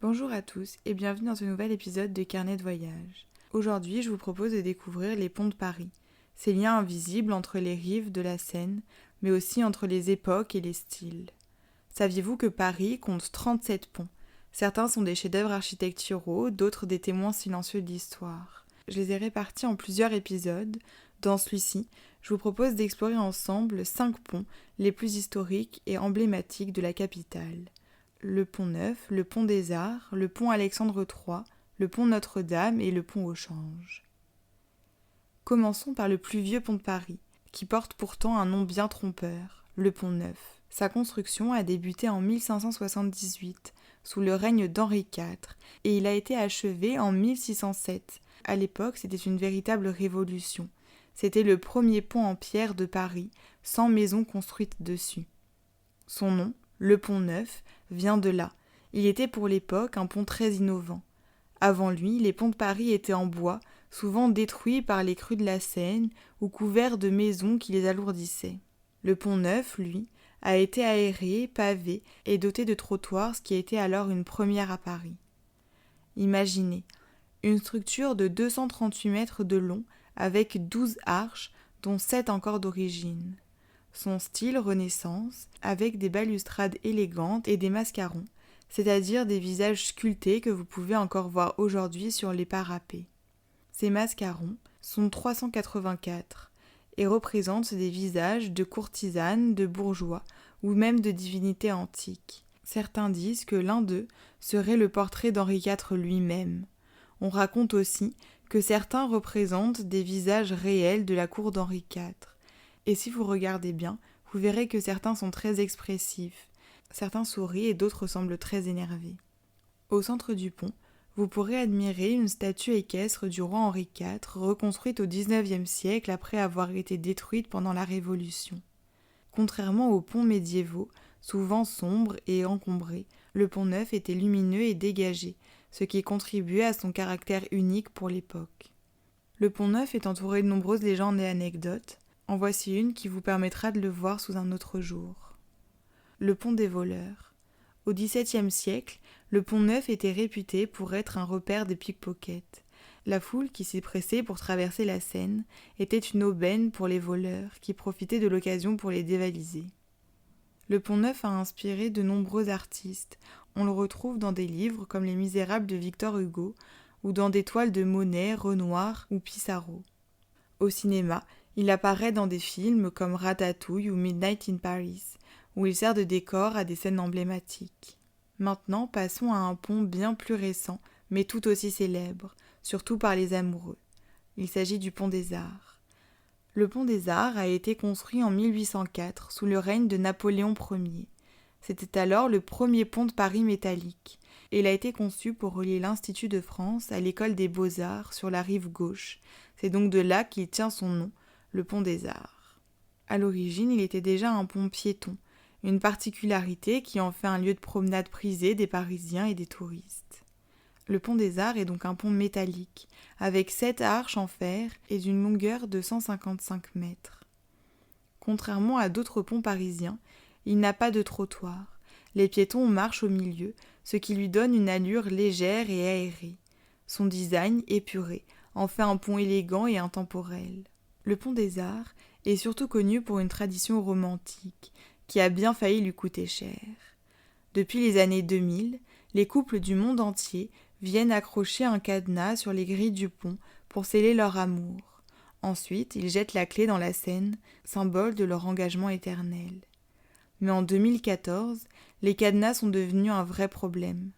Bonjour à tous et bienvenue dans ce nouvel épisode de Carnet de voyage. Aujourd'hui, je vous propose de découvrir les ponts de Paris, ces liens invisibles entre les rives de la Seine, mais aussi entre les époques et les styles. Saviez-vous que Paris compte 37 ponts? Certains sont des chefs-d'œuvre architecturaux, d'autres des témoins silencieux de l'histoire. Je les ai répartis en plusieurs épisodes. Dans celui-ci, je vous propose d'explorer ensemble 5 ponts les plus historiques et emblématiques de la capitale. Le pont Neuf, le pont des Arts, le pont Alexandre III, le pont Notre-Dame et le pont au Change. Commençons par le plus vieux pont de Paris, qui porte pourtant un nom bien trompeur, le pont Neuf. Sa construction a débuté en 1578, sous le règne d'Henri IV, et il a été achevé en 1607. À l'époque, c'était une véritable révolution. C'était le premier pont en pierre de Paris, sans maison construite dessus. Son nom, le pont Neuf, vient de là. Il était pour l'époque un pont très innovant. Avant lui, les ponts de Paris étaient en bois, souvent détruits par les crues de la Seine ou couverts de maisons qui les alourdissaient. Le pont Neuf, lui, a été aéré, pavé et doté de trottoirs, ce qui était alors une première à Paris. Imaginez, une structure de 238 mètres de long avec 12 arches, dont 7 encore d'origine. Son style Renaissance, avec des balustrades élégantes et des mascarons, c'est-à-dire des visages sculptés que vous pouvez encore voir aujourd'hui sur les parapets. Ces mascarons sont 384 et représentent des visages de courtisanes, de bourgeois ou même de divinités antiques. Certains disent que l'un d'eux serait le portrait d'Henri IV lui-même. On raconte aussi que certains représentent des visages réels de la cour d'Henri IV. Et si vous regardez bien, vous verrez que certains sont très expressifs. Certains sourient et d'autres semblent très énervés. Au centre du pont, vous pourrez admirer une statue équestre du roi Henri IV, reconstruite au XIXe siècle après avoir été détruite pendant la Révolution. Contrairement aux ponts médiévaux, souvent sombres et encombrés, le pont Neuf était lumineux et dégagé, ce qui contribuait à son caractère unique pour l'époque. Le pont Neuf est entouré de nombreuses légendes et anecdotes. En voici une qui vous permettra de le voir sous un autre jour. Le pont des voleurs. Au XVIIe siècle, le pont Neuf était réputé pour être un repère des pickpockets. La foule qui s'y pressait pour traverser la Seine était une aubaine pour les voleurs qui profitaient de l'occasion pour les dévaliser. Le pont Neuf a inspiré de nombreux artistes. On le retrouve dans des livres comme Les Misérables de Victor Hugo ou dans des toiles de Monet, Renoir ou Pissarro. Au cinéma, il apparaît dans des films comme Ratatouille ou Midnight in Paris, où il sert de décor à des scènes emblématiques. Maintenant, passons à un pont bien plus récent, mais tout aussi célèbre, surtout par les amoureux. Il s'agit du pont des Arts. Le pont des Arts a été construit en 1804, sous le règne de Napoléon Ier. C'était alors le premier pont de Paris métallique, et il a été conçu pour relier l'Institut de France à l'école des Beaux-Arts sur la rive gauche. C'est donc de là qu'il tient son nom, le pont des Arts. À l'origine, il était déjà un pont piéton, une particularité qui en fait un lieu de promenade prisé des Parisiens et des touristes. Le pont des Arts est donc un pont métallique, avec 7 arches en fer et d'une longueur de 155 mètres. Contrairement à d'autres ponts parisiens, il n'a pas de trottoir. Les piétons marchent au milieu, ce qui lui donne une allure légère et aérée. Son design, épuré, en fait un pont élégant et intemporel. Le pont des Arts est surtout connu pour une tradition romantique, qui a bien failli lui coûter cher. Depuis les années 2000, les couples du monde entier viennent accrocher un cadenas sur les grilles du pont pour sceller leur amour. Ensuite, ils jettent la clé dans la Seine, symbole de leur engagement éternel. Mais en 2014, les cadenas sont devenus un vrai problème.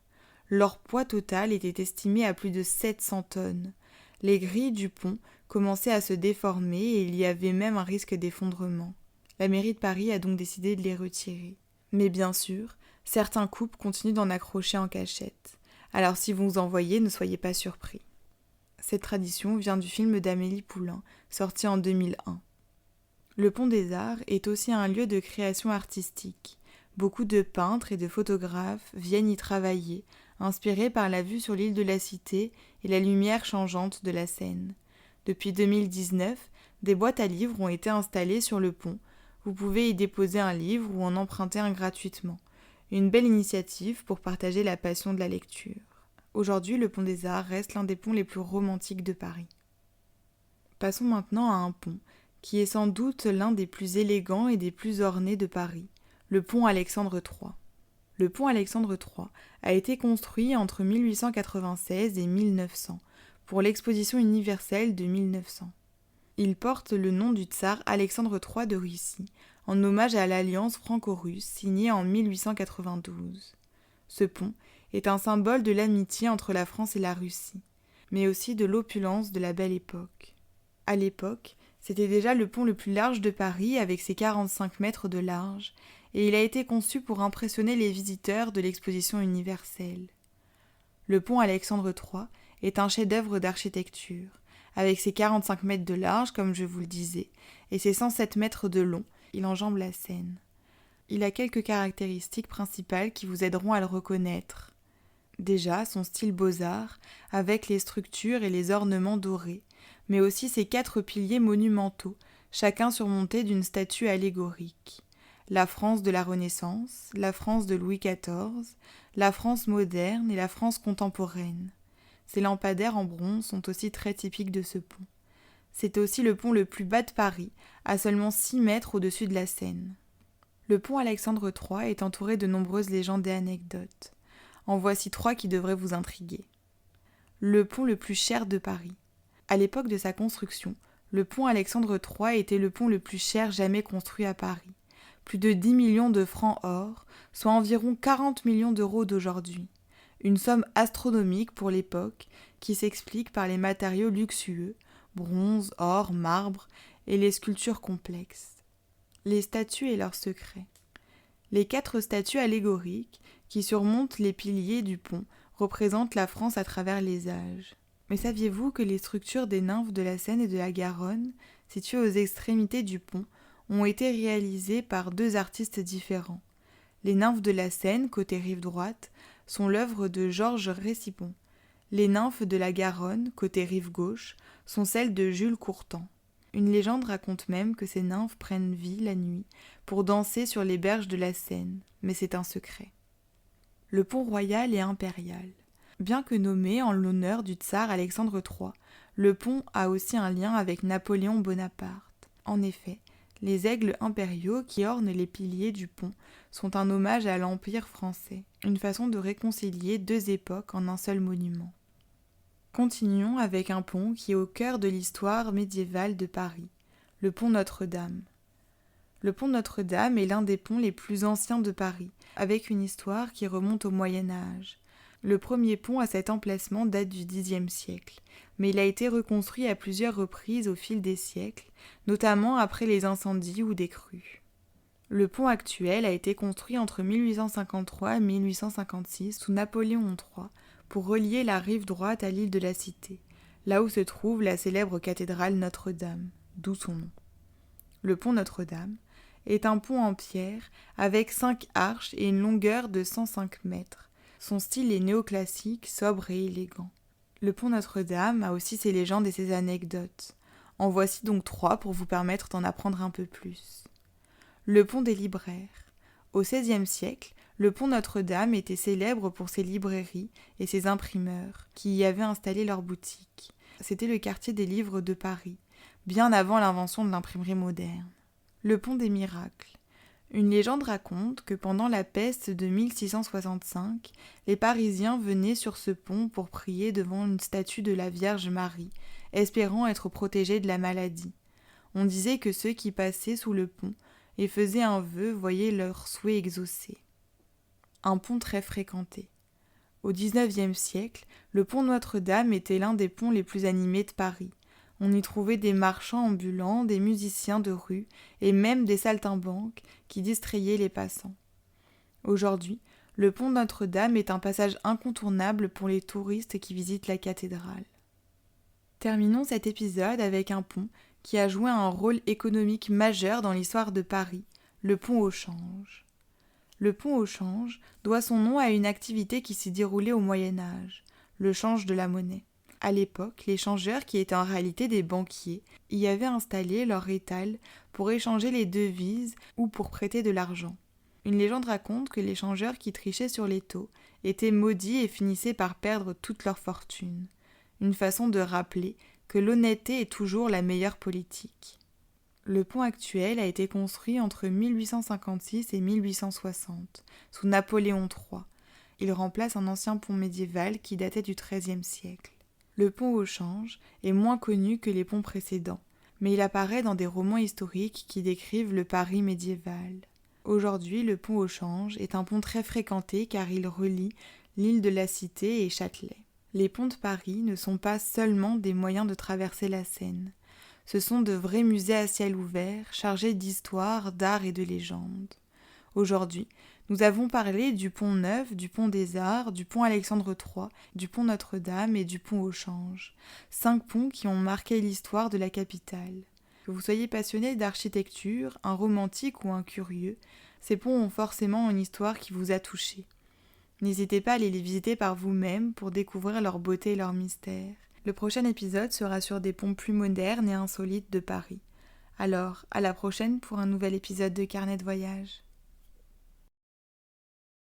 Leur poids total était estimé à plus de 700 tonnes. Les grilles du pont commençaient à se déformer et il y avait même un risque d'effondrement. La mairie de Paris a donc décidé de les retirer. Mais bien sûr, certains couples continuent d'en accrocher en cachette. Alors si vous en voyez, ne soyez pas surpris. Cette tradition vient du film d'Amélie Poulain, sorti en 2001. Le pont des Arts est aussi un lieu de création artistique. Beaucoup de peintres et de photographes viennent y travailler, inspirés par la vue sur l'île de la Cité et la lumière changeante de la Seine. Depuis 2019, des boîtes à livres ont été installées sur le pont. Vous pouvez y déposer un livre ou en emprunter un gratuitement. Une belle initiative pour partager la passion de la lecture. Aujourd'hui, le pont des Arts reste l'un des ponts les plus romantiques de Paris. Passons maintenant à un pont, qui est sans doute l'un des plus élégants et des plus ornés de Paris, le pont Alexandre III. Le pont Alexandre III a été construit entre 1896 et 1900 pour l'exposition universelle de 1900. Il porte le nom du tsar Alexandre III de Russie, en hommage à l'alliance franco-russe signée en 1892. Ce pont est un symbole de l'amitié entre la France et la Russie, mais aussi de l'opulence de la belle époque. À l'époque, c'était déjà le pont le plus large de Paris avec ses 45 mètres de large, et il a été conçu pour impressionner les visiteurs de l'exposition universelle. Le pont Alexandre III est un chef-d'œuvre d'architecture, avec ses 45 mètres de large, comme je vous le disais, et ses 107 mètres de long, il enjambe la Seine. Il a quelques caractéristiques principales qui vous aideront à le reconnaître. Déjà, son style beaux-arts, avec les structures et les ornements dorés, mais aussi ses 4 piliers monumentaux, chacun surmonté d'une statue allégorique. La France de la Renaissance, la France de Louis XIV, la France moderne et la France contemporaine. Ces lampadaires en bronze sont aussi très typiques de ce pont. C'est aussi le pont le plus bas de Paris, à seulement 6 mètres au-dessus de la Seine. Le pont Alexandre III est entouré de nombreuses légendes et anecdotes. En voici 3 qui devraient vous intriguer. Le pont le plus cher de Paris. À l'époque de sa construction, le pont Alexandre III était le pont le plus cher jamais construit à Paris. Plus de 10 millions de francs or, soit environ 40 millions d'euros d'aujourd'hui. Une somme astronomique pour l'époque qui s'explique par les matériaux luxueux, bronze, or, marbre et les sculptures complexes. Les statues et leurs secrets. Les 4 statues allégoriques qui surmontent les piliers du pont représentent la France à travers les âges. Mais saviez-vous que les structures des nymphes de la Seine et de la Garonne, situées aux extrémités du pont, ont été réalisées par 2 artistes différents. Les nymphes de la Seine, côté rive droite, sont l'œuvre de Georges Récipon. Les nymphes de la Garonne, côté rive gauche, sont celles de Jules Courtan. Une légende raconte même que ces nymphes prennent vie la nuit pour danser sur les berges de la Seine, mais c'est un secret. Le pont royal et impérial. Bien que nommé en l'honneur du tsar Alexandre III, le pont a aussi un lien avec Napoléon Bonaparte. En effet, les aigles impériaux qui ornent les piliers du pont sont un hommage à l'Empire français, une façon de réconcilier 2 époques en un seul monument. Continuons avec un pont qui est au cœur de l'histoire médiévale de Paris, le pont Notre-Dame. Le pont Notre-Dame est l'un des ponts les plus anciens de Paris, avec une histoire qui remonte au Moyen-Âge. Le premier pont à cet emplacement date du Xe siècle, mais il a été reconstruit à plusieurs reprises au fil des siècles, notamment après les incendies ou des crues. Le pont actuel a été construit entre 1853 et 1856 sous Napoléon III pour relier la rive droite à l'île de la Cité, là où se trouve la célèbre cathédrale Notre-Dame, d'où son nom. Le pont Notre-Dame est un pont en pierre avec 5 arches et une longueur de 105 mètres. Son style est néoclassique, sobre et élégant. Le pont Notre-Dame a aussi ses légendes et ses anecdotes. En voici donc 3 pour vous permettre d'en apprendre un peu plus. Le pont des libraires. Au XVIe siècle, le pont Notre-Dame était célèbre pour ses librairies et ses imprimeurs, qui y avaient installé leurs boutiques. C'était le quartier des livres de Paris, bien avant l'invention de l'imprimerie moderne. Le pont des miracles. Une légende raconte que pendant la peste de 1665, les Parisiens venaient sur ce pont pour prier devant une statue de la Vierge Marie, espérant être protégés de la maladie. On disait que ceux qui passaient sous le pont et faisaient un vœu voyaient leurs souhaits exaucés. Un pont très fréquenté. Au XIXe siècle, le pont Notre-Dame était l'un des ponts les plus animés de Paris. On y trouvait des marchands ambulants, des musiciens de rue et même des saltimbanques qui distrayaient les passants. Aujourd'hui, le pont Notre-Dame est un passage incontournable pour les touristes qui visitent la cathédrale. Terminons cet épisode avec un pont qui a joué un rôle économique majeur dans l'histoire de Paris, le pont au change. Le pont au change doit son nom à une activité qui s'y déroulait au Moyen-Âge, le change de la monnaie. À l'époque, les changeurs, qui étaient en réalité des banquiers, y avaient installé leur étal pour échanger les devises ou pour prêter de l'argent. Une légende raconte que les changeurs qui trichaient sur les taux étaient maudits et finissaient par perdre toute leur fortune. Une façon de rappeler que l'honnêteté est toujours la meilleure politique. Le pont actuel a été construit entre 1856 et 1860, sous Napoléon III. Il remplace un ancien pont médiéval qui datait du XIIIe siècle. Le pont au change est moins connu que les ponts précédents, mais il apparaît dans des romans historiques qui décrivent le Paris médiéval. Aujourd'hui, le pont au change est un pont très fréquenté car il relie l'île de la Cité et Châtelet. Les ponts de Paris ne sont pas seulement des moyens de traverser la Seine. Ce sont de vrais musées à ciel ouvert, chargés d'histoire, d'art et de légendes. Aujourd'hui, nous avons parlé du pont Neuf, du pont des Arts, du pont Alexandre III, du pont Notre-Dame et du pont au change. 5 ponts qui ont marqué l'histoire de la capitale. Que vous soyez passionné d'architecture, un romantique ou un curieux, ces ponts ont forcément une histoire qui vous a touché. N'hésitez pas à aller les visiter par vous-même pour découvrir leur beauté et leur mystère. Le prochain épisode sera sur des ponts plus modernes et insolites de Paris. Alors, à la prochaine pour un nouvel épisode de Carnet de voyage.